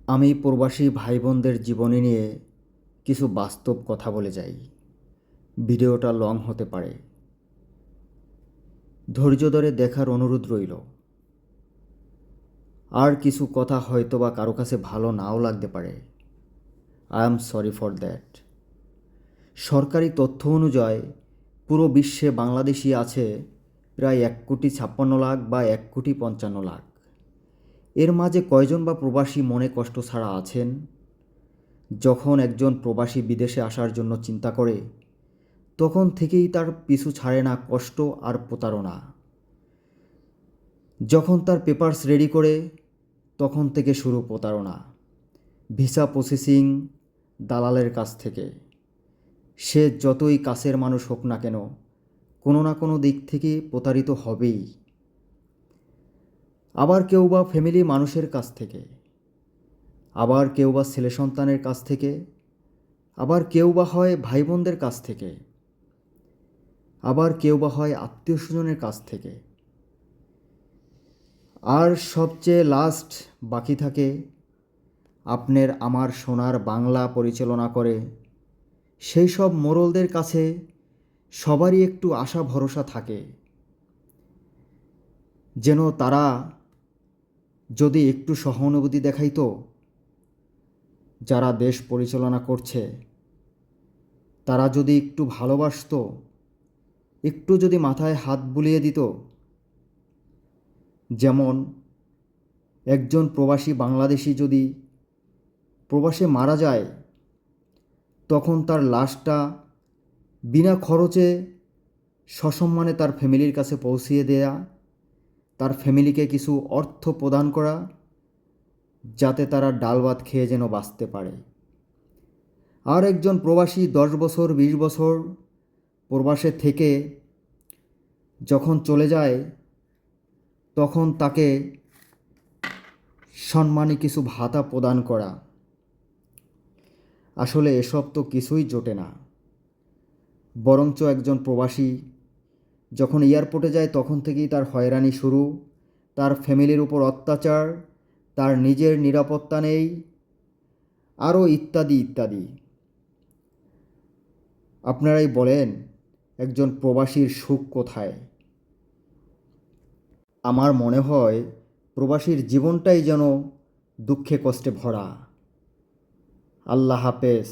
আমি প্রবাসী ভাই বোনদের জীবনী নিয়ে কিছু বাস্তব কথা বলে যাই। ভিডিওটা লং হতে পারে, ধৈর্য ধরে দেখার অনুরোধ রইল। আর কিছু কথা হয়তো বা কারো কাছে ভালো নাও লাগতে পারে। I am sorry for that. সরকারি তথ্য অনুযায়ী পুরো বিশ্বে বাংলাদেশি আছে প্রায় 1,56,00,000 বা 1,55,00,000। এর মাঝে কয়জন বা প্রবাসী মনে কষ্ট ছাড়া আছেন? যখন একজন প্রবাসী বিদেশে আসার জন্য চিন্তা করে, তখন থেকেই তার পিছু ছাড়ে না কষ্ট আর প্রতারণা। যখন তার পেপারস রেডি করে, তখন থেকে শুরু প্রতারণা। ভিসা প্রসেসিং দালালের কাছ থেকে। সে যতই কাছের মানুষ হোক না কেন, কোনো না কোনো দিক থেকে প্রতারিত হবেই। আবার কেউ বা ফ্যামিলি মানুষের কাছ থেকে, আবার কেউ বা ছেলে সন্তানের কাছ থেকে, আবার কেউ বা হয় ভাই বোনদের কাছ থেকে, আবার কেউ বা হয় আত্মীয় স্বজনের কাছ থেকে। আর সবচেয়ে লাস্ট বাকি থাকে আপনার আমার সোনার বাংলা পরিচালনা করে সেই সব মোড়লদের কাছে। সবারই একটু আশা ভরসা থাকে যেন তারা যদি একটু সহানুভূতি দেখাইতো, যারা দেশ পরিচালনা করছে তারা যদি একটু ভালোবাসতো, একটু যদি মাথায় হাত বুলিয়ে দিত। যেমন একজন প্রবাসী বাংলাদেশি যদি প্রবাসে মারা যায়, তখন তার লাশটা বিনা খরচে সসম্মানে তার ফ্যামিলির কাছে পৌঁছিয়ে দেয়া, তার ফ্যামিলিকে কিছু অর্থ প্রদান করা, যাতে তারা ডাল ভাত খেয়ে যেন বাঁচতে পারে। আর একজন প্রবাসী 10 বছর 20 বছর প্রবাসে থেকে যখন চলে যায়, তখন তাকে সম্মানী কিছু ভাতা প্রদান করা। আসলে এসব তো কিছুই জোটে না। বরঞ্চ একজন প্রবাসী যখন এয়ারপোর্টে যায়, তখন থেকেই তার হয়রানি শুরু, তার ফ্যামিলির উপর অত্যাচার, তার নিজের নিরাপত্তা নেই, আরও ইত্যাদি ইত্যাদি। আপনারাই বলেন, একজন প্রবাসীর সুখ কোথায়? আমার মনে হয় প্রবাসীর জীবনটাই যেন দুঃখে কষ্টে ভরা। আল্লাহ হাফেজ।